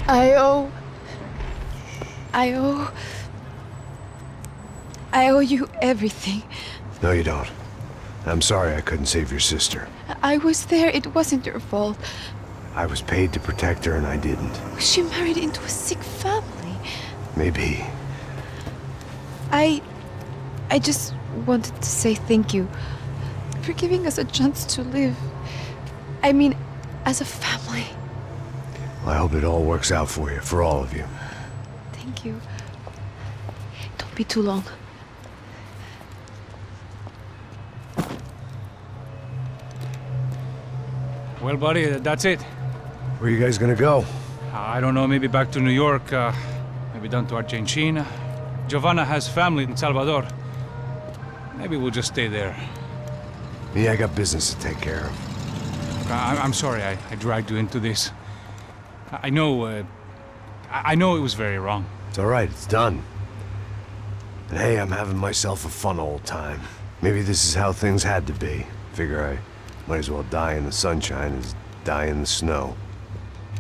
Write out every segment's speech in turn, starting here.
I owe... I owe you everything. No, you don't. I'm sorry I couldn't save your sister. I was there. It wasn't your fault. I was paid to protect her and I didn't. She married into a sick family. Maybe. I just wanted to say thank you for giving us a chance to live. I mean, as a family. Well, I hope it all works out for you, for all of you. Thank you. Don't be too long. Well, buddy, that's it. Where are you guys gonna go? I don't know, maybe back to New York, maybe down to Argentina. Giovanna has family in Salvador. Maybe we'll just stay there. Yeah, I got business to take care of. I'm sorry I dragged you into this. I know it was very wrong. It's all right, it's done. And hey, I'm having myself a fun old time. Maybe this is how things had to be. Figure I might as well die in the sunshine as die in the snow.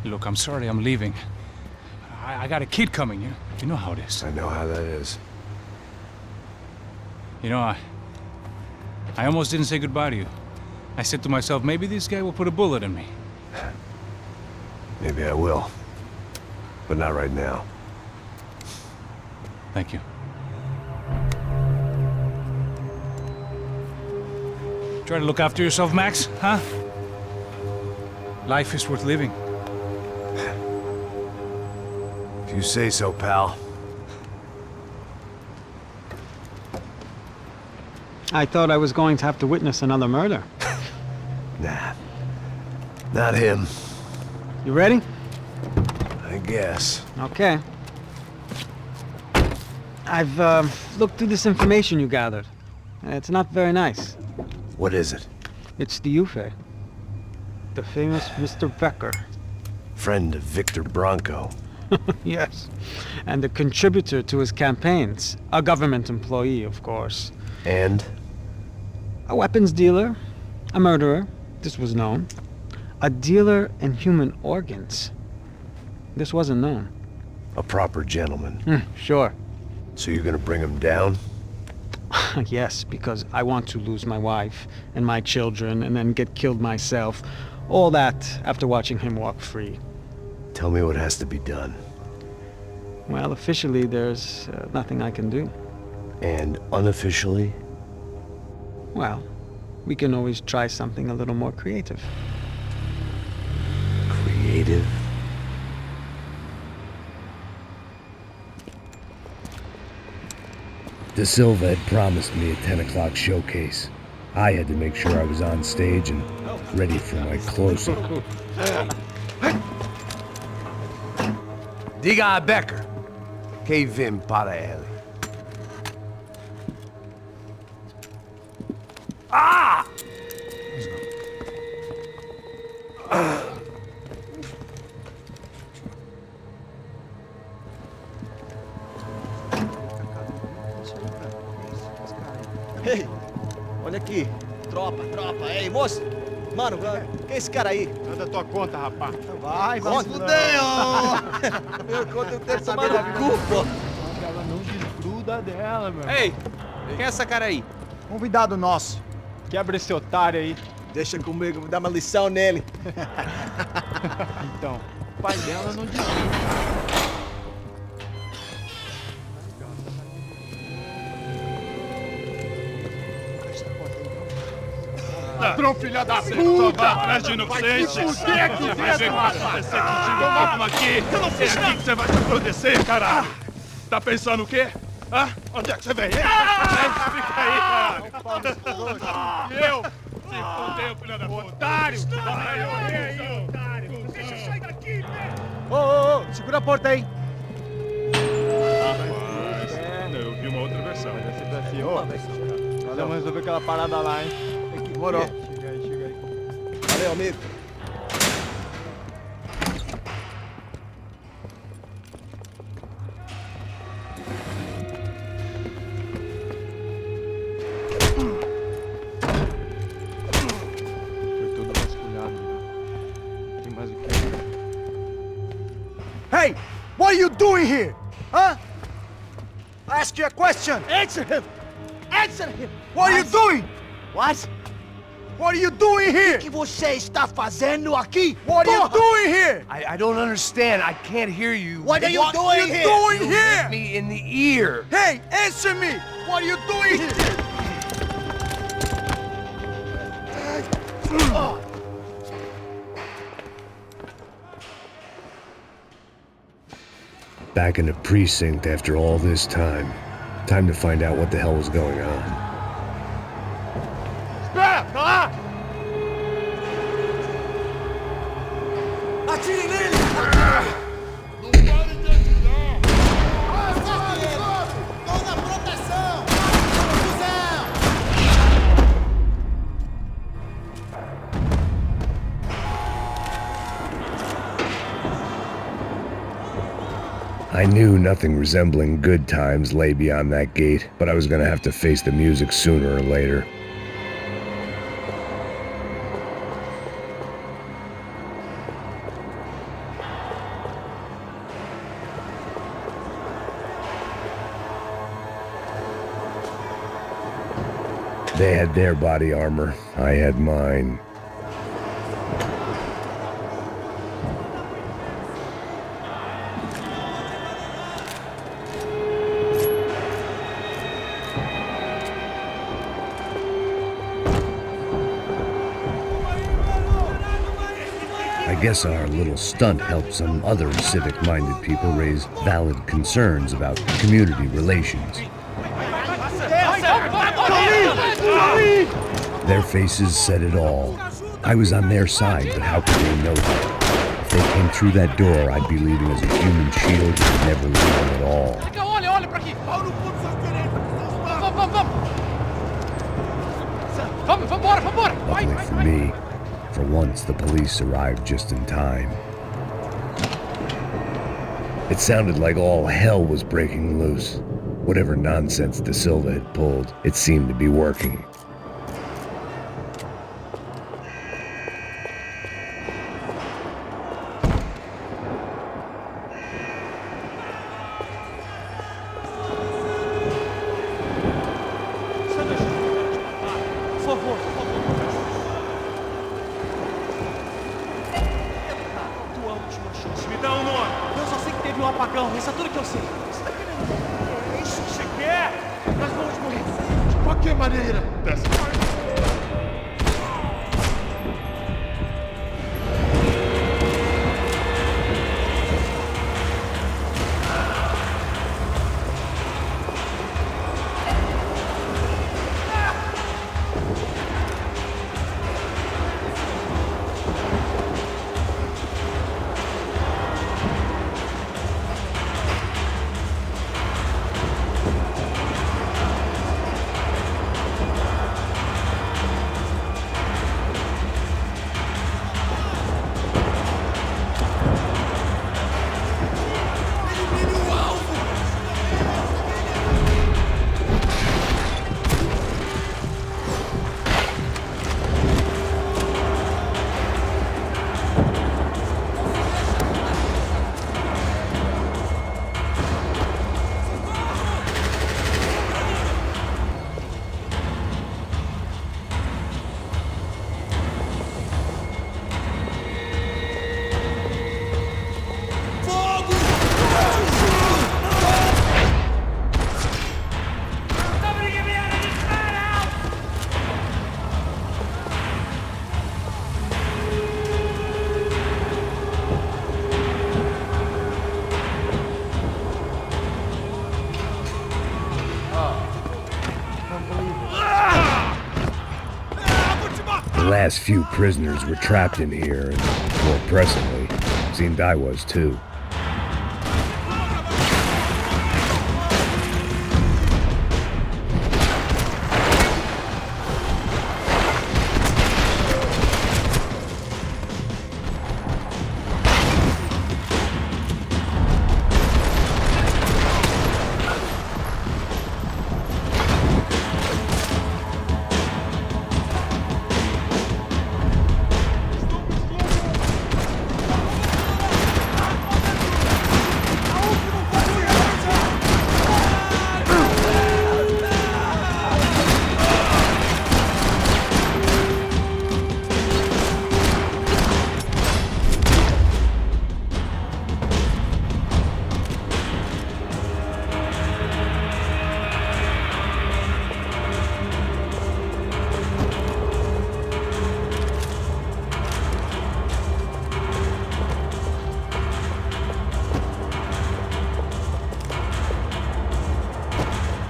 Look, I'm sorry I'm leaving. I got a kid coming, you know how it is. I know how that is. You know, I almost didn't say goodbye to you. I said to myself, maybe this guy will put a bullet in me. Maybe I will. But not right now. Thank you. Try to look after yourself, Max, huh? Life is worth living. If you say so, pal. I thought I was going to have to witness another murder. Nah. Not him. You ready? I guess. Okay. I've looked through this information you gathered. It's not very nice. What is it? It's the Ufe. The famous Mr. Becker. Friend of Victor Bronco. Yes. And a contributor to his campaigns. A government employee, of course. And? A weapons dealer. A murderer. This was known. A dealer in human organs. This wasn't known. A proper gentleman. Sure. So you're gonna bring him down? Yes, because I want to lose my wife and my children and then get killed myself. All that after watching him walk free. Tell me what has to be done. Well, officially there's nothing I can do. And unofficially? Well, we can always try something a little more creative. Creative? De Silva had promised me a 10 o'clock showcase. I had to make sure I was on stage and ready for my closing. Diga a Becker. Que vim para ele. Ah! Ei, olha aqui. Tropa. Ei, moço. Mano, quem é esse cara aí? Manda tua conta, rapaz. Vai se fuder, ó. Meu conta eu tenho que tomar no cu, pô. Ela não desgruda dela, meu. Ei, quem é essa cara aí? Convidado nosso. Quebra esse otário aí. Deixa comigo, vou dar uma lição nele. Então, o pai dela não desgruda. Ladrão, filha da puta! Vai atrás de inocente! O que é que vai ver o que vai acontecer contigo? Vamos aqui! Eu não fiz nada! É aqui que você vai se acontecer, caralho! Tá pensando o quê? Hã? Onde é que você vem? Fica aí, caralho! E eu? Se fodeu, filha da puta! Otário! Vai aí, otário! Deixa eu sair daqui, velho! Ô, segura a porta aí! Rapaz, eu vi uma outra versão. Mas esse desafio, nós vamos resolver aquela parada lá, hein? Demorou. Chega aí. Valeu, amigo. Foi todo vasculhado. Tem mais o que? Hey, what are you doing here? Huh? I ask you a question. Answer him. Answer him. What are you doing? What? What are you doing here? O que você está fazendo aqui? What are you doing here? I don't understand. I can't hear you. What are you doing here? You hit me in the ear. Hey, answer me. What are you doing here? Back in the precinct after all this time. Time to find out what the hell was going on. Espera, tá lá! Atire nele! Não pare de atirar! Estou na proteção! Confusão! I knew nothing resembling good times lay beyond that gate, but I was gonna have to face the music sooner or later. They had their body armor, I had mine. I guess our little stunt helped some other civic-minded people raise valid concerns about community relations. Their faces said it all. I was on their side, but how could they know that? If they came through that door, I'd be leaving as a human shield and never leaving at all. Olha pra aqui! Vamos, vambora! Luckily for me, for once the police arrived just in time. It sounded like all hell was breaking loose. Whatever nonsense De Silva had pulled, it seemed to be working. Me dá um nome! Eu só sei que teve um apagão, isso é tudo que eu sei. Você tá querendo? É isso que você quer? Nós vamos morrer. De qualquer maneira! Desce! The last few prisoners were trapped in here, and more pressingly, seemed I was too.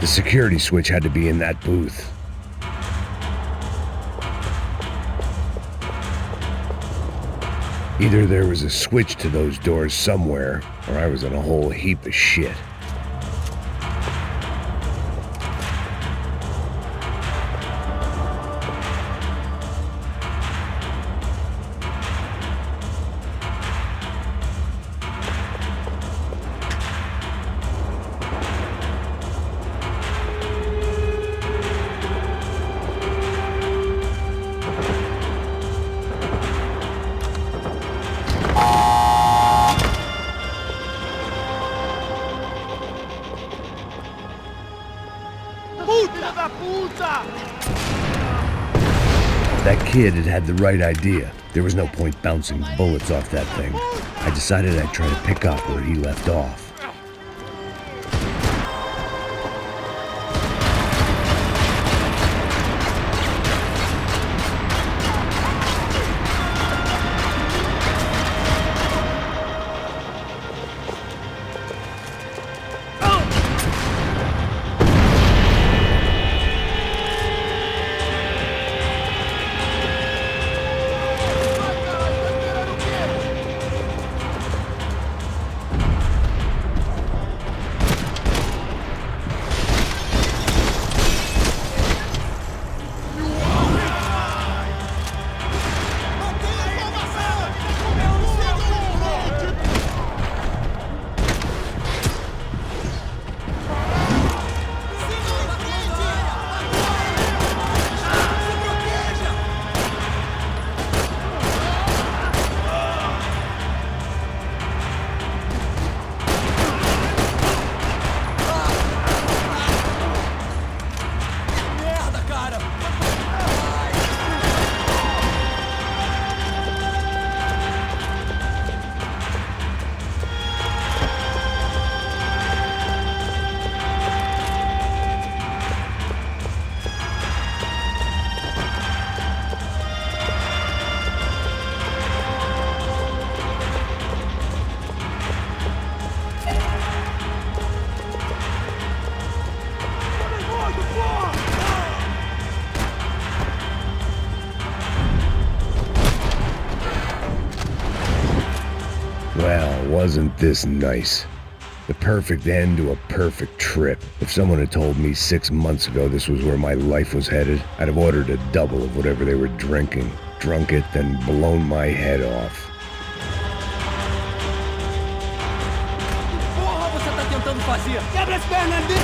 The security switch had to be in that booth. Either there was a switch to those doors somewhere, or I was in a whole heap of shit. That kid had the right idea. There was no point bouncing bullets off that thing. I decided I'd try to pick up where he left off. Well, wasn't this nice? The perfect end to a perfect trip. If someone had told me 6 months ago this was where my life was headed, I'd have ordered a double of whatever they were drinking, drunk it, then blown my head off. Porra, você tá tentando fazer? Quebra as pernas dele!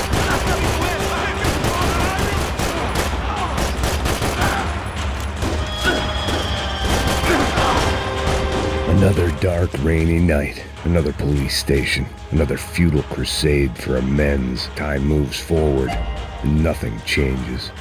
Another dark, rainy night. Another police station. Another futile crusade for amends. Time moves forward, and nothing changes.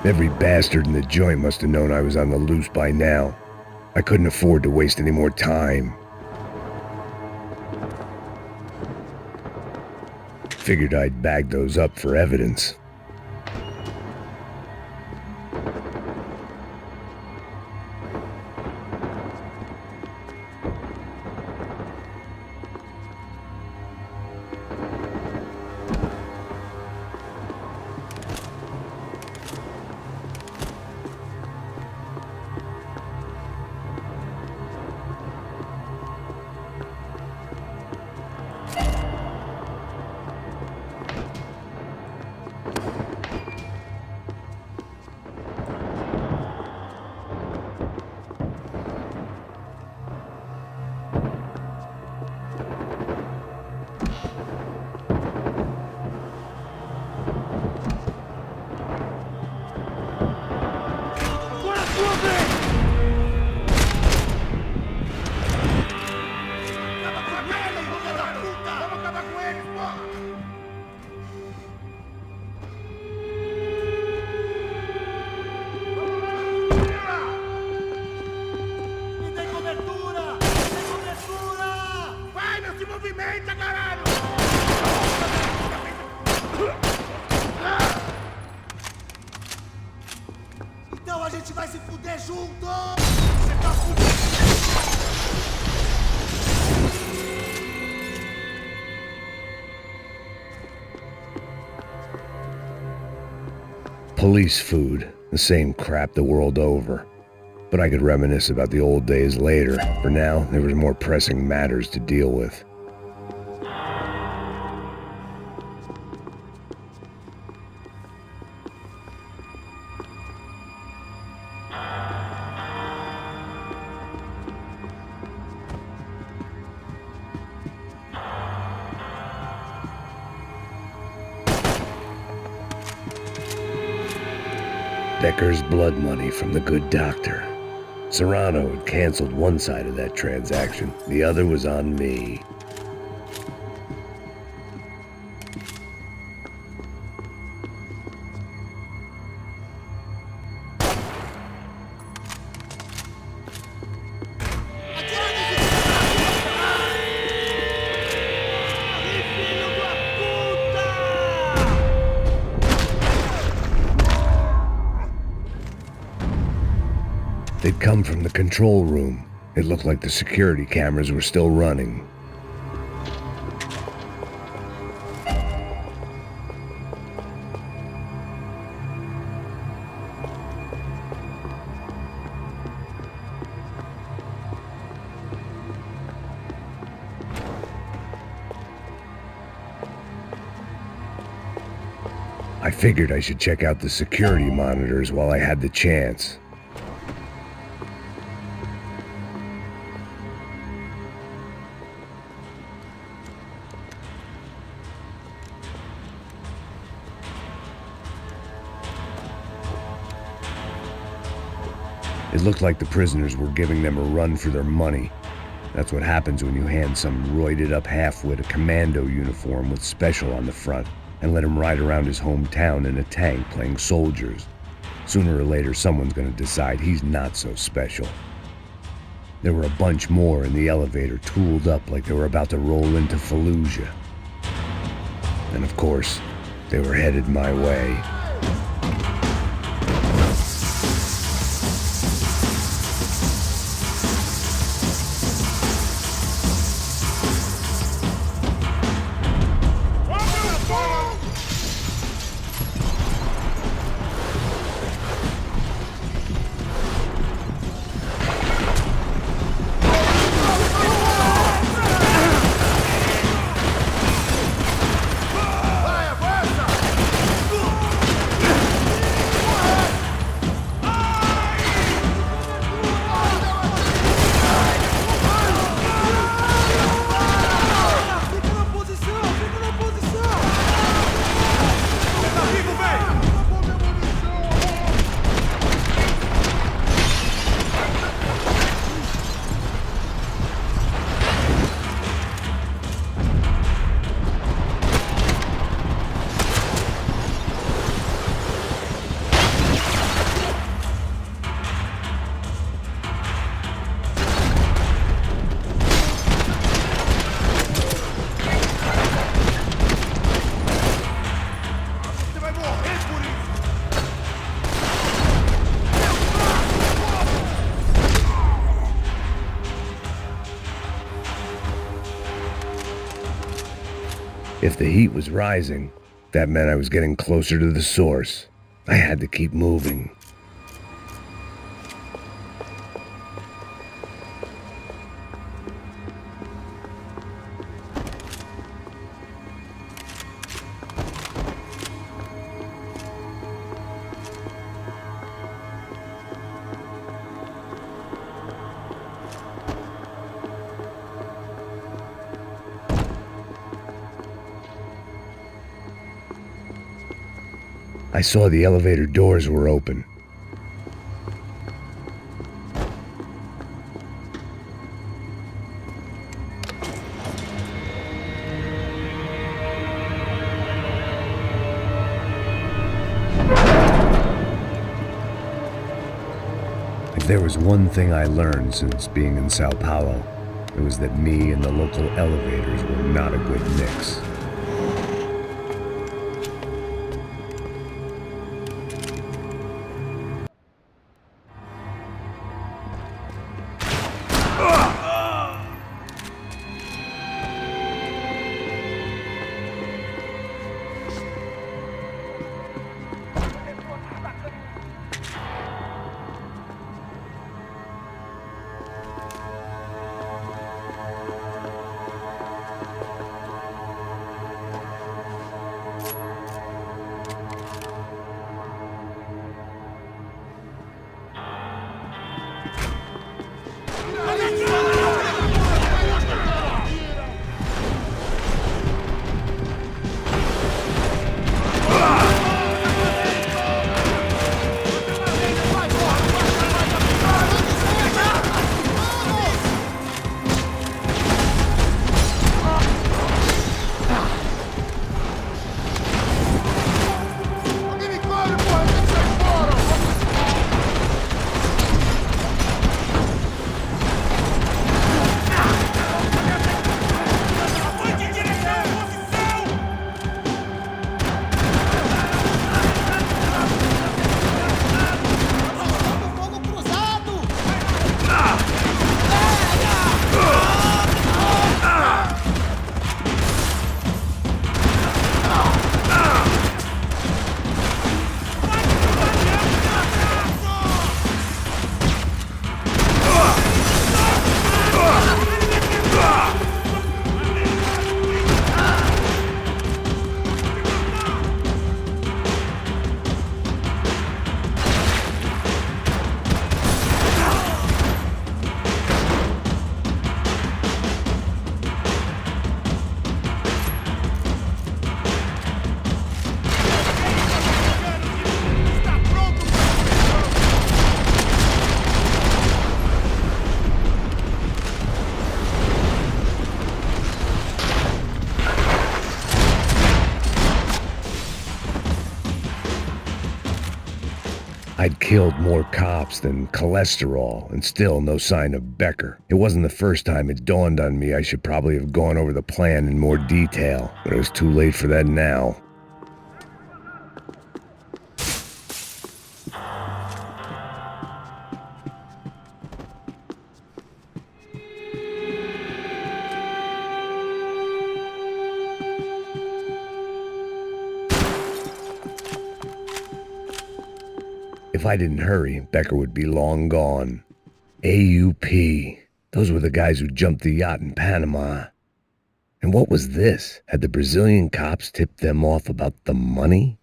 Every bastard in the joint must have known I was on the loose by now. I couldn't afford to waste any more time. Figured I'd bag those up for evidence. Então a gente vai se fuder junto! Você tá fudido! Police food, the same crap the world over. But I could reminisce about the old days later. For now, there was more pressing matters to deal with. Decker's blood money from the good doctor. Serrano had canceled one side of that transaction. The other was on me. They'd come from the control room. It looked like the security cameras were still running. I figured I should check out the security monitors while I had the chance. It looked like the prisoners were giving them a run for their money. That's what happens when you hand some roided-up halfwit a commando uniform with special on the front and let him ride around his hometown in a tank playing soldiers. Sooner or later, someone's gonna decide he's not so special. There were a bunch more in the elevator, tooled up like they were about to roll into Fallujah. And of course, they were headed my way. If the heat was rising, that meant I was getting closer to the source. I had to keep moving. I saw the elevator doors were open. If there was one thing I learned since being in Sao Paulo, It was that me and the local elevators were not a good mix. I'd killed more cops than cholesterol, and still no sign of Becker. It wasn't the first time it dawned on me I should probably have gone over the plan in more detail, but it was too late for that now. If I didn't hurry, Becker would be long gone. AUP. Those were the guys who jumped the yacht in Panama. And what was this? Had the Brazilian cops tipped them off about the money?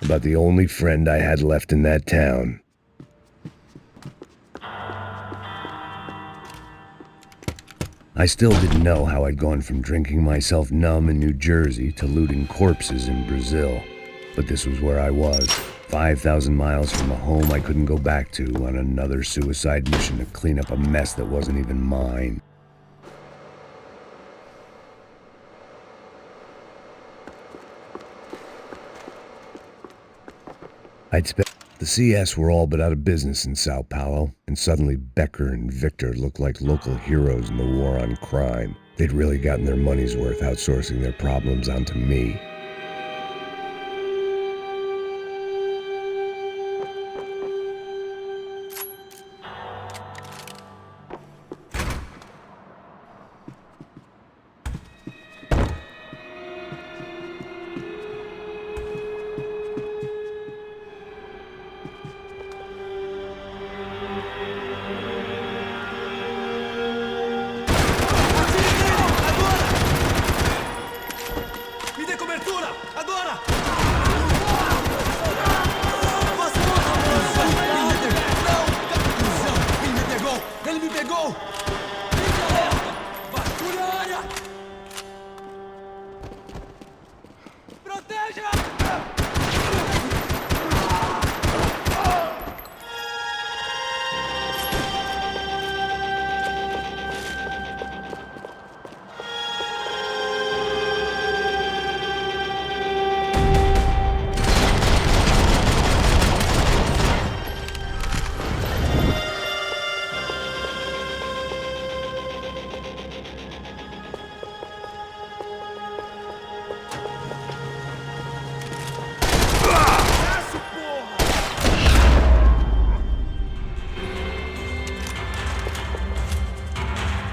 About the only friend I had left in that town. I still didn't know how I'd gone from drinking myself numb in New Jersey to looting corpses in Brazil. But this was where I was, 5,000 miles from a home I couldn't go back to, on another suicide mission to clean up a mess that wasn't even mine. I'd spent the CS were all but out of business in Sao Paulo, and suddenly Becker and Victor looked like local heroes in the war on crime. They'd really gotten their money's worth outsourcing their problems onto me.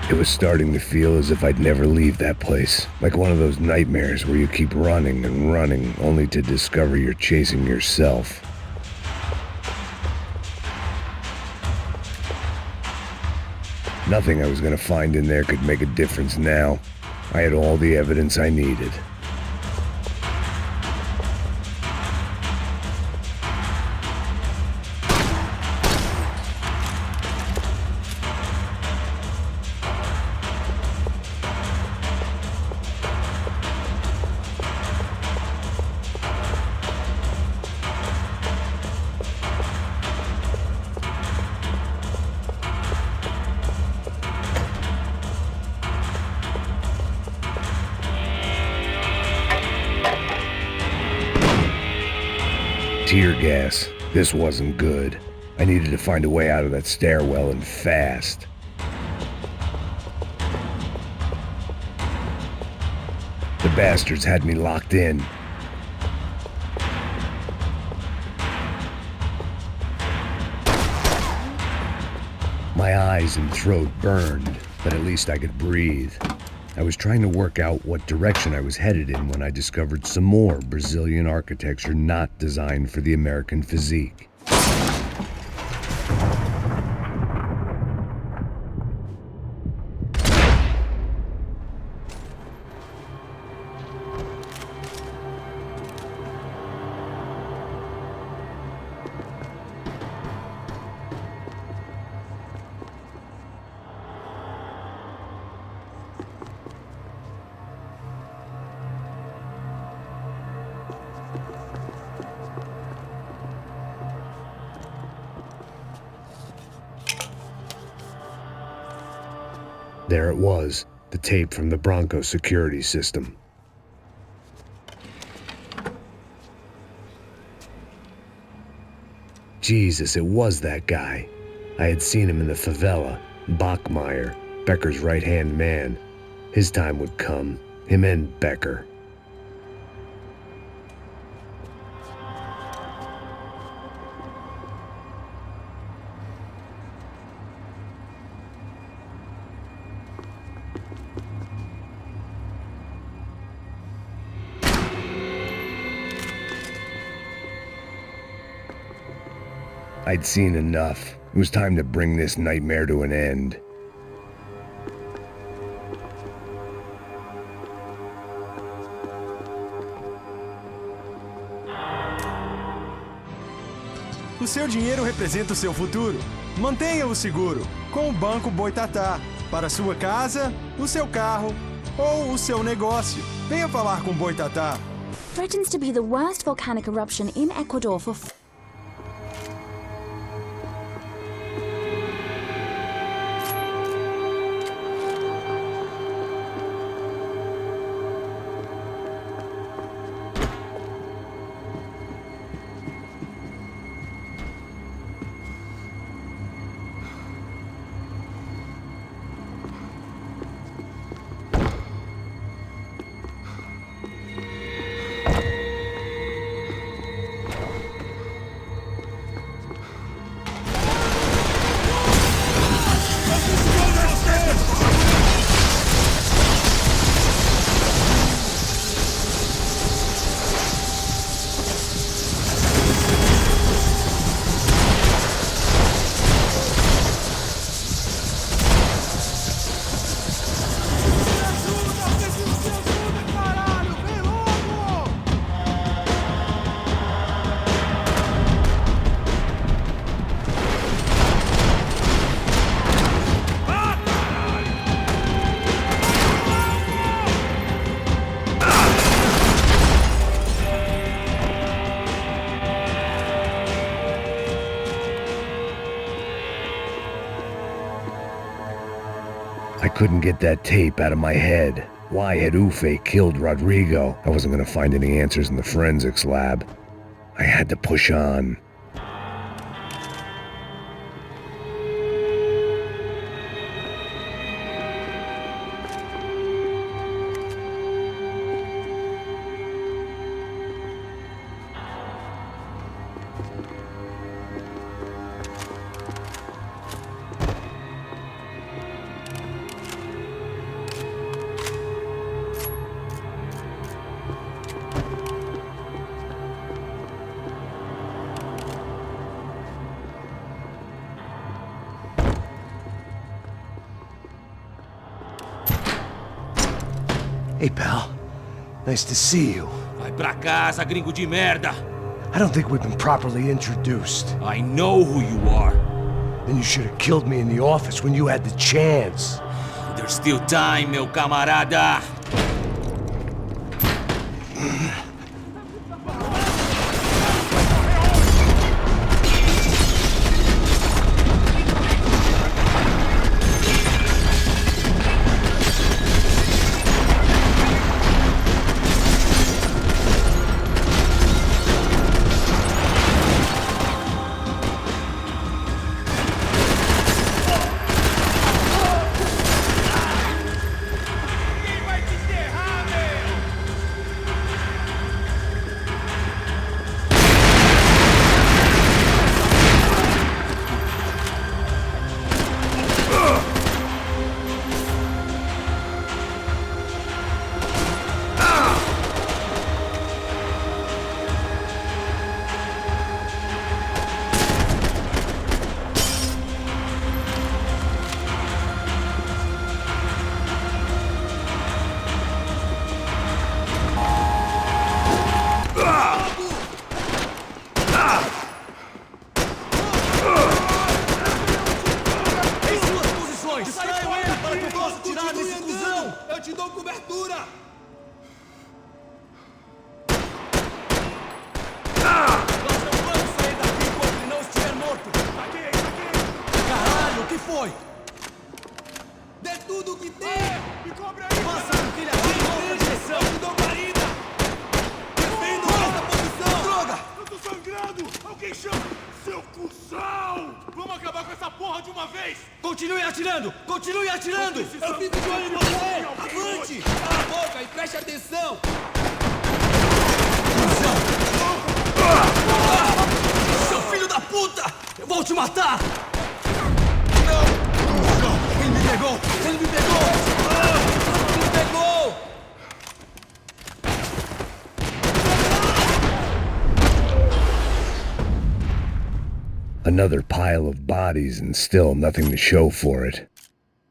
It was starting to feel as if I'd never leave that place. Like one of those nightmares where you keep running and running only to discover you're chasing yourself. Nothing I was gonna find in there could make a difference now. I had all the evidence I needed. Tear gas. This wasn't good. I needed to find a way out of that stairwell and fast. The bastards had me locked in. My eyes and throat burned, but at least I could breathe. I was trying to work out what direction I was headed in when I discovered some more Brazilian architecture not designed for the American physique. There it was, the tape from the Bronco security system. Jesus, it was that guy. I had seen him in the favela, Bachmeyer, Becker's right-hand man. His time would come, him and Becker. I'd seen enough. It was time to bring this nightmare to an end. O seu dinheiro representa o seu futuro. Mantenha-o seguro com o Banco Boitatá. Para sua casa, o seu carro ou o seu negócio. Venha falar com Boitatá. Threatens to be the worst volcanic eruption in Ecuador for I couldn't get that tape out of my head. Why had Ufe killed Rodrigo? I wasn't gonna find any answers in the forensics lab. I had to push on. Hey, pal. Nice to see you. Vai pra casa, gringo de merda! I don't think we've been properly introduced. I know who you are. Then you should have killed me in the office when you had the chance. There's still time, meu camarada! Continue atirando! Continue atirando! Eu fico de olho em você! Avante! Cala a boca e preste atenção! Seu filho da puta! Eu vou te matar! Não! Ele me pegou! Ele me pegou! Ele me pegou! Another pile of bodies and still nothing to show for it.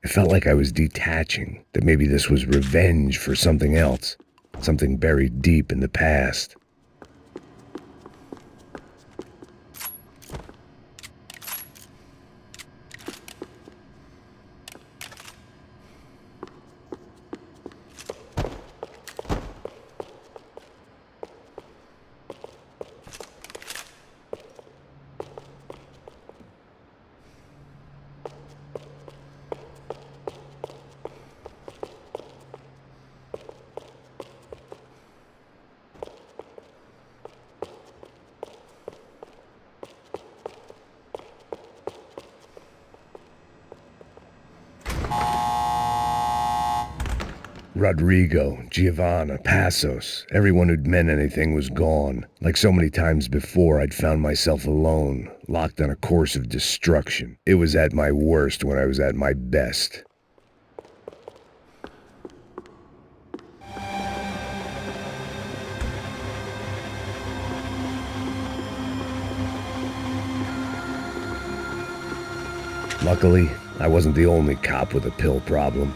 It felt like I was detaching, that maybe this was revenge for something else, something buried deep in the past. Rodrigo, Giovanna, Passos, everyone who'd meant anything was gone. Like so many times before, I'd found myself alone, locked on a course of destruction. It was at my worst when I was at my best. Luckily, I wasn't the only cop with a pill problem.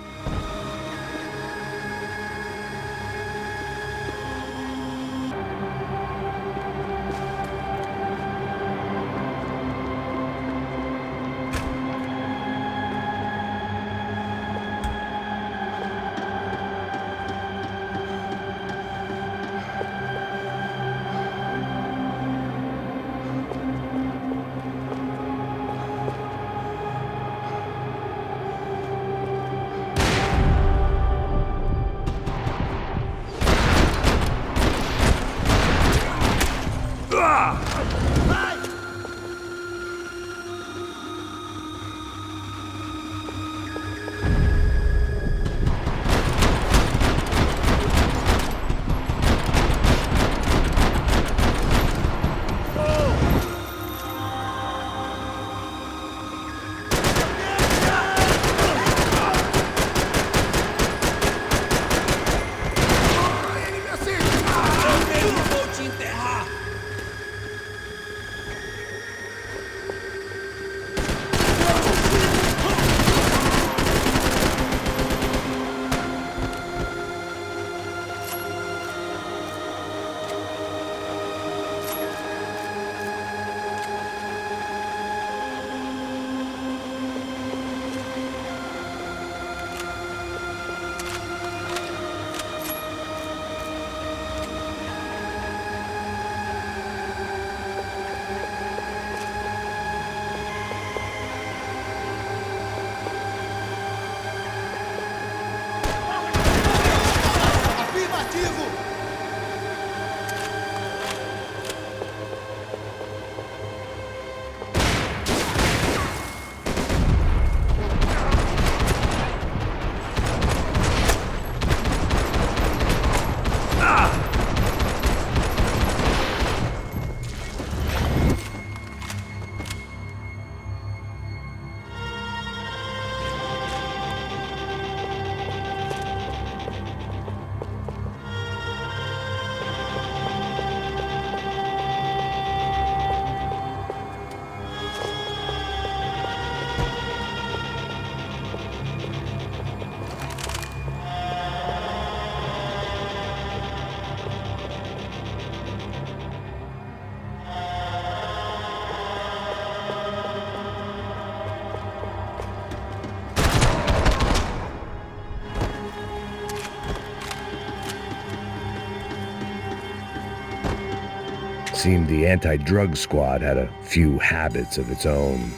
Seemed the anti-drug squad had a few habits of its own.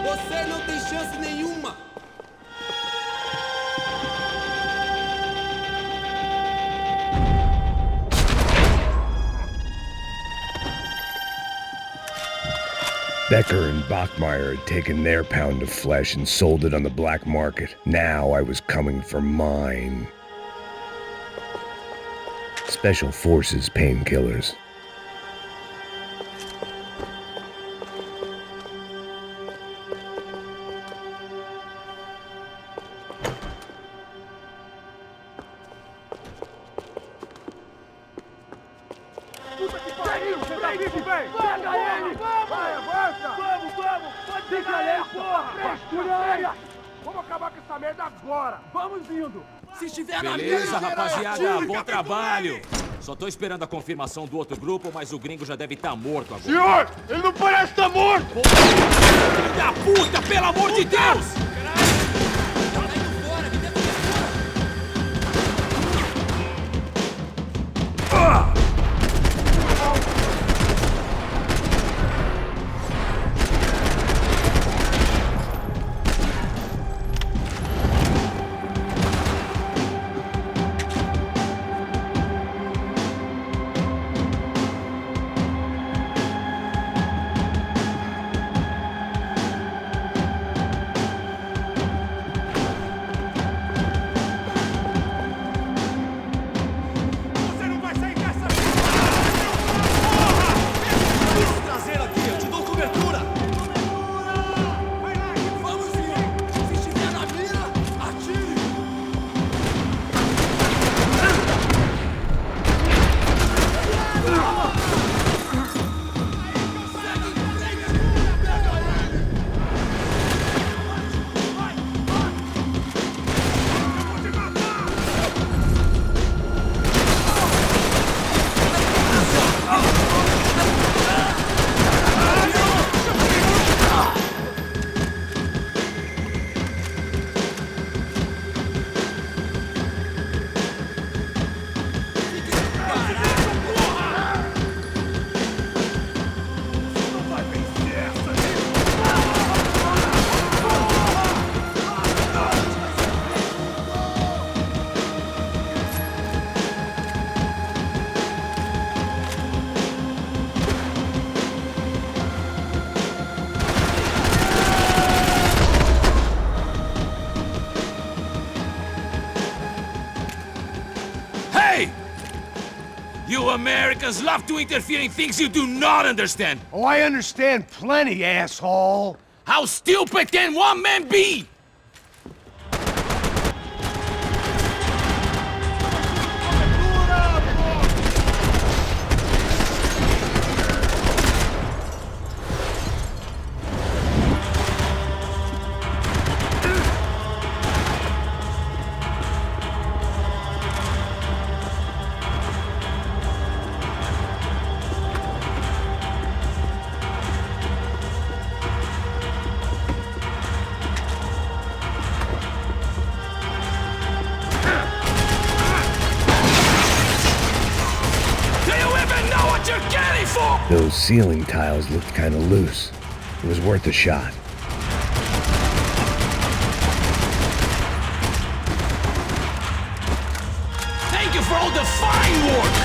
Você não tem chance nenhuma! Becker and Bachmeyer had taken their pound of flesh and sold it on the black market. Now I was coming for mine. Special Forces painkillers. Puta que pariu! Pega ele, velho! Pega ele! Vai, avança! Vamos! Pode pegar ele, porra! Frescura! Vamos acabar com essa merda agora! Vamos indo! Se estiver na Beleza, mira, rapaziada, atire, bom capitão! trabalho. Só tô esperando a confirmação do outro grupo, mas o gringo já deve estar morto agora. Senhor! Ele não parece estar morto! Filho da puta, pelo amor de Deus! Você não vai sair dessa! Traseiro aqui, eu te dou cobertura! Vai lá! Vamos ir! Se estiver na mira, atire! Hey! You Americans love to interfere in things you do not understand. Oh, I understand plenty, asshole! How stupid can one man be? fuck? Those ceiling tiles looked kinda loose. It was worth a shot. Thank you for all the fine work!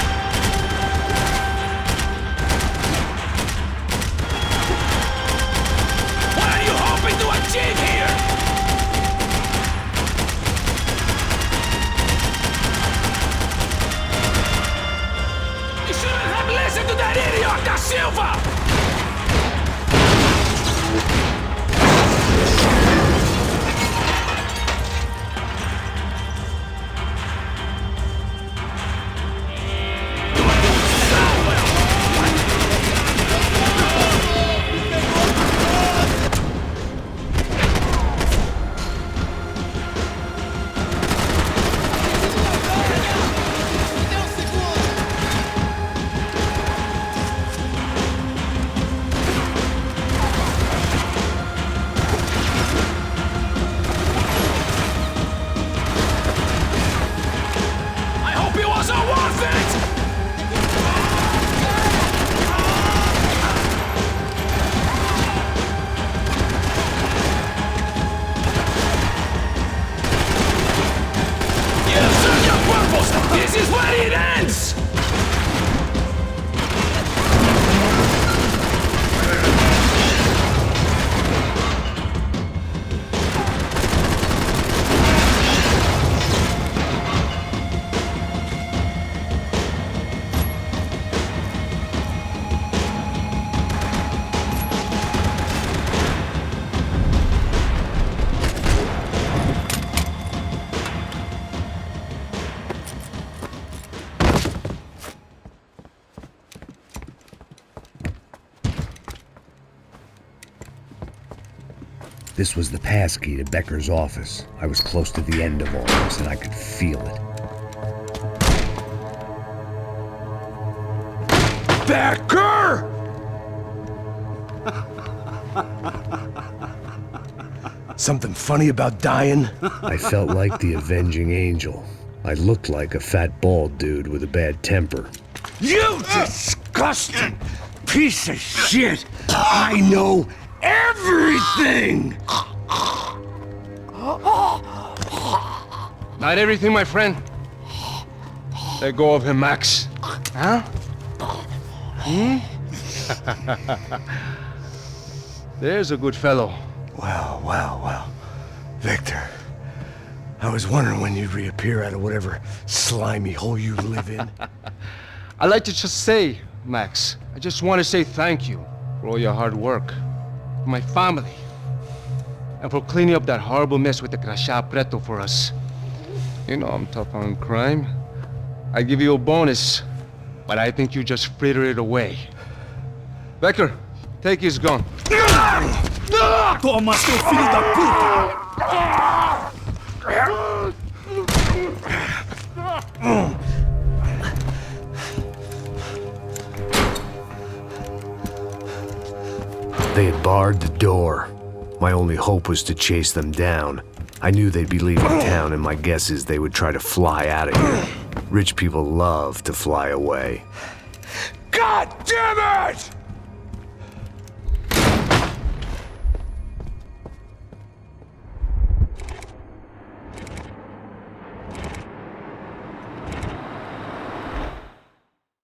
What are you hoping to achieve here? You shouldn't have listened to that idiot, Da Silva! This is where it ends! This was the passkey to Becker's office. I was close to the end of all this, and I could feel it. Becker! Something funny about dying? I felt like the avenging angel. I looked like a fat bald dude with a bad temper. You disgusting piece of shit! I know everything! Not everything, my friend. Let go of him, Max. Huh? There's a good fellow. Well. Victor, I was wondering when you'd reappear out of whatever slimy hole you live in. I'd like to just say, Max, I just want to say thank you for all your hard work, for my family, and for cleaning up that horrible mess with the Crachá Preto for us. You know I'm tough on crime. I give you a bonus, but I think you just fritter it away. Becker, take his gun. Toma, seu filho da puta! They had barred the door. My only hope was to chase them down. I knew they'd be leaving town, and my guess is they would try to fly out of here. Rich people love to fly away. God damn it!